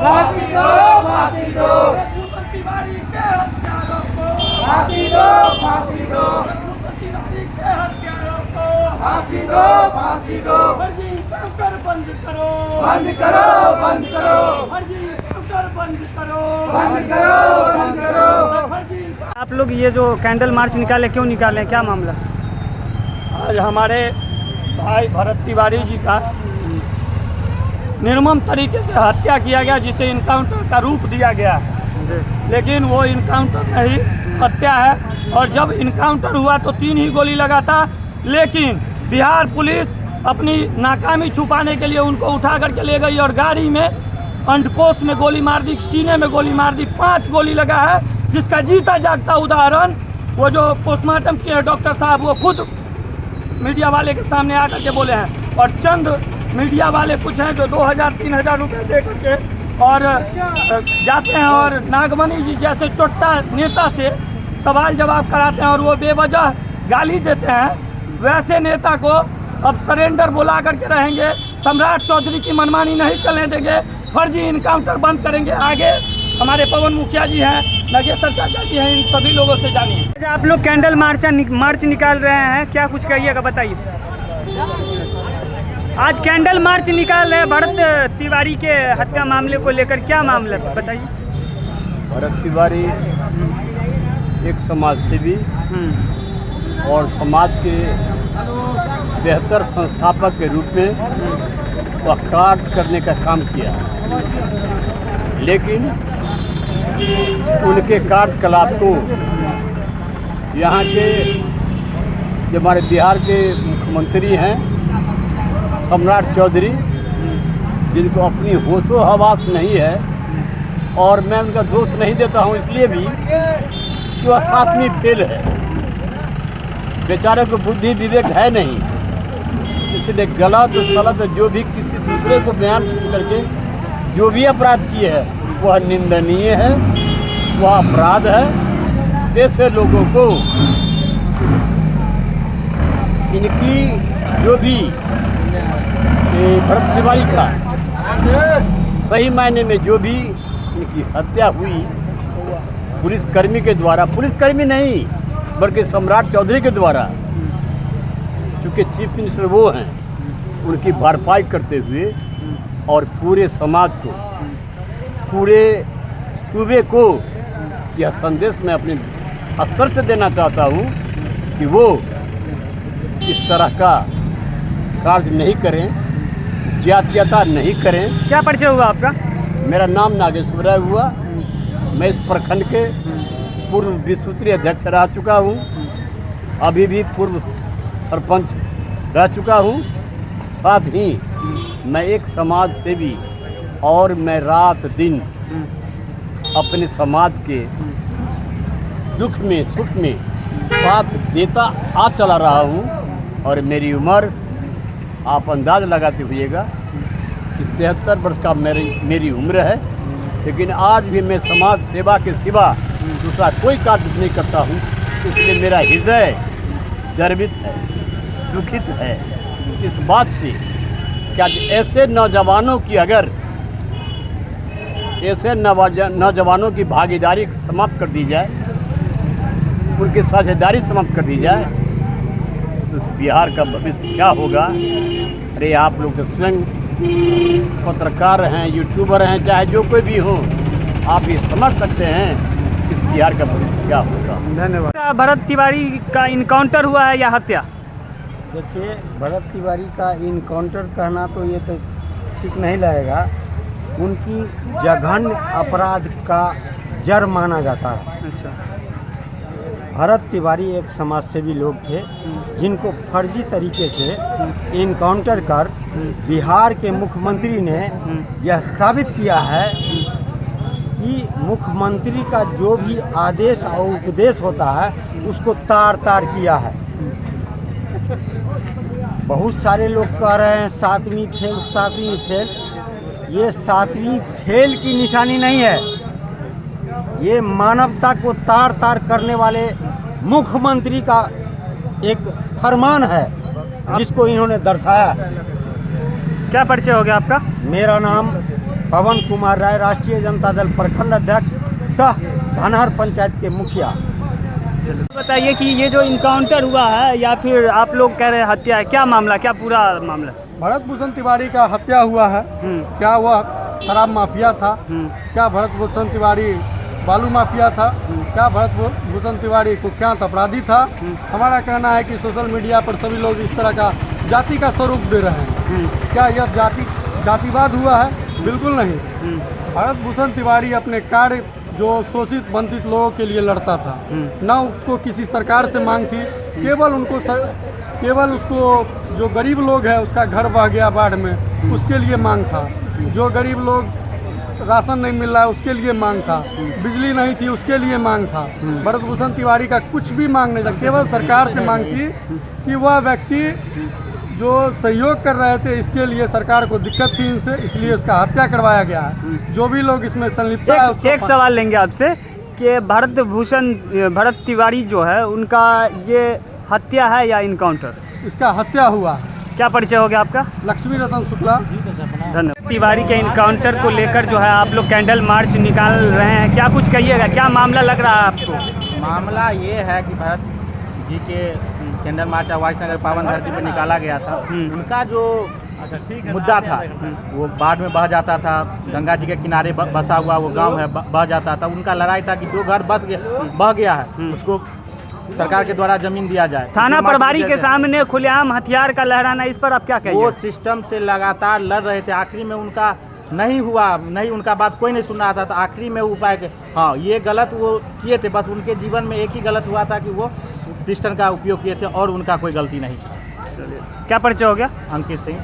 फांसी दो, फांसी दो। तिवारी के हत्यारों को फांसी दो, फांसी दो। तिवारी के हत्यारों को फांसी दो, फांसी दो। फर्जी एनकाउंटर बंद करो, बंद करो, बंद करो। फर्जी एनकाउंटर बंद करो, बंद करो, बंद करो। फर्जी। आप लोग ये जो कैंडल मार्च निकाले, क्यों निकाले, क्या मामला? आज हमारे भाई भरत तिवारी जी का निर्मम तरीके से हत्या किया गया, जिसे इनकाउंटर का रूप दिया गया है, लेकिन वो इनकाउंटर नहीं हत्या है। और जब इनकाउंटर हुआ तो 3 ही गोली लगा था, लेकिन बिहार पुलिस अपनी नाकामी छुपाने के लिए उनको उठा करके ले गई और गाड़ी में अंडकोश में गोली मार दी, सीने में गोली मार दी। 5 गोली लगा है, जिसका जीता जागता उदाहरण वो जो पोस्टमार्टम किए डॉक्टर साहब, वो खुद मीडिया वाले के सामने आकर के बोले हैं। और चंद मीडिया वाले कुछ हैं जो 2000-3000 रुपये दे करके और जाते हैं और नागमणि जी जैसे चोट्टा नेता से सवाल जवाब कराते हैं और वो बेवजह गाली देते हैं। वैसे नेता को अब सरेंडर बुला करके रहेंगे। सम्राट चौधरी की मनमानी नहीं चलने देंगे, फर्जी इनकाउंटर बंद करेंगे। आगे हमारे पवन मुखिया जी हैं, नागेश्वर चाचा जी हैं, इन सभी लोगों से जानिए। आप लोग कैंडल मार्च निकाल रहे हैं, क्या कुछ कहिएगा, बताइए। आज कैंडल मार्च निकाल रहे हैं भरत तिवारी के हत्या मामले को लेकर, क्या मामला बताइए। भरत तिवारी एक समाज सेवी और समाज के बेहतर संस्थापक के रूप में वह कार्य करने का काम किया, लेकिन उनके कार्यकलाप को यहाँ के जो हमारे बिहार के मुख्यमंत्री हैं सम्राट चौधरी, जिनको अपनी होशो हवास नहीं है, और मैं उनका दोष नहीं देता हूँ इसलिए भी कि वह 7वीं फेल है, बेचारे को बुद्धि विवेक है नहीं, इसलिए गलत सलत जो भी किसी दूसरे को बयान सुन करके जो भी अपराध किए हैं वह निंदनीय है, वह अपराध है। ऐसे लोगों को इनकी जो भी भरत तिवारी का सही मायने में जो भी इनकी हत्या हुई पुलिसकर्मी के द्वारा, पुलिसकर्मी नहीं बल्कि सम्राट चौधरी के द्वारा, चूँकि चीफ मिनिस्टर वो हैं, उनकी भरपाई करते हुए और पूरे समाज को, पूरे सूबे को यह संदेश मैं अपने स्तर से देना चाहता हूँ कि वो इस तरह का कार्य नहीं करें, जातीयता नहीं करें। क्या परिचय हुआ आपका? मेरा नाम नागेश्वर राय हुआ। मैं इस प्रखंड के पूर्व विसूत्री अध्यक्ष रह चुका हूँ, अभी भी पूर्व सरपंच रह चुका हूँ। साथ ही मैं एक समाज सेवी और मैं रात दिन अपने समाज के दुख में सुख में साथ देता आ चला रहा हूँ। और मेरी उम्र आप अंदाज लगाते हुएगा कि 73 वर्ष का मेरी उम्र है, लेकिन आज भी मैं समाज सेवा के सिवा दूसरा कोई कार्य नहीं करता हूँ। इसलिए मेरा हृदय गर्वित है, दुखित है इस बात से कि आज ऐसे नौजवानों की, अगर ऐसे नौजवानों की भागीदारी समाप्त कर दी जाए, उनकी साझेदारी समाप्त कर दी जाए, तो इस बिहार का भविष्य क्या होगा। अरे आप लोग तो स्वयं पत्रकार हैं, यूट्यूबर हैं, चाहे जो कोई भी हो, आप ये समझ सकते हैं इस बिहार का भविष्य क्या होगा। धन्यवाद। भरत तिवारी का इनकाउंटर हुआ है या हत्या? देखिए, भरत तिवारी का इनकाउंटर कहना तो ये तो ठीक नहीं लगेगा। उनकी जघन्य अपराध का जड़ माना जाता है। अच्छा। भरत तिवारी एक समाजसेवी लोग थे, जिनको फर्जी तरीके से इनकाउंटर कर बिहार के मुख्यमंत्री ने यह साबित किया है कि मुख्यमंत्री का जो भी आदेश और उपदेश होता है उसको तार तार किया है। बहुत सारे लोग कह रहे हैं 7वीं फेल, 7वीं फेल। ये 7वीं फेल की निशानी नहीं है, ये मानवता को तार तार करने वाले मुख्यमंत्री का एक फरमान है, जिसको इन्होंने दर्शाया है। क्या परिचय हो गया आपका? मेरा नाम पवन कुमार राय, राष्ट्रीय जनता दल प्रखंड अध्यक्ष सह धनहर पंचायत के मुखिया। बताइए कि ये जो इनकाउंटर हुआ है या फिर आप लोग कह रहे हैं हत्या है, क्या मामला, क्या पूरा मामला? भरत भूषण तिवारी का हत्या हुआ है। क्या वह शराब माफिया था? क्या भरत भूषण तिवारी बालू माफिया था? क्या भरत भूषण तिवारी कुख्यात अपराधी था? हमारा कहना है कि सोशल मीडिया पर सभी लोग इस तरह का जाति का स्वरूप दे रहे हैं। क्या यह जातिवाद हुआ है? बिल्कुल नहीं। भरत भूषण तिवारी अपने कार्य जो शोषित वंचित लोगों के लिए लड़ता था, न उसको किसी सरकार से मांग थी, केवल उसको जो गरीब लोग है उसका घर बह गया बाढ़ में, उसके लिए मांग था। जो गरीब लोग राशन नहीं मिल रहा है उसके लिए मांग था, बिजली नहीं थी उसके लिए मांग था। भरत भूषण तिवारी का कुछ भी मांग नहीं था, केवल सरकार से मांग थी कि वह व्यक्ति जो सहयोग कर रहे थे इसके लिए सरकार को दिक्कत थी इनसे, इसलिए उसका हत्या करवाया गया है। जो भी लोग इसमें संलिप्त है एक सवाल लेंगे आपसे कि भरत तिवारी जो है उनका ये हत्या है या इनकाउंटर? इसका हत्या हुआ। क्या परिचय हो गया आपका? लक्ष्मी रतन शुक्ला। धन्यवाद। तिवारी के इनकाउंटर को लेकर जो है आप लोग कैंडल मार्च निकाल रहे हैं, क्या कुछ कहिएगा, क्या मामला लग रहा है आपको? मामला ये है कि भरत जी के कैंडल मार्च वाइस नगर पावन धरती पर निकाला गया था। उनका जो मुद्दा था वो बाढ़ में बह जाता था, गंगा जी के किनारे बसा हुआ वो गांव है, बह जाता था। उनका लड़ाई था कि जो घर बह गया है उसको सरकार के द्वारा जमीन दिया जाए। थाना प्रभारी के सामने खुलेआम हथियार का लहराना, इस पर आप क्या कहेंगे? वो सिस्टम से लगातार लड़ रहे थे, आखिरी में उनका नहीं हुआ, नहीं उनका बात कोई नहीं सुन रहा था, तो आखिरी में उपाय के हाँ ये गलत वो किए थे। बस उनके जीवन में एक ही गलत हुआ था कि वो पिस्टन का उपयोग किए थे और उनका कोई गलती नहीं। क्या परिचय हो गया? अंकित सिंह।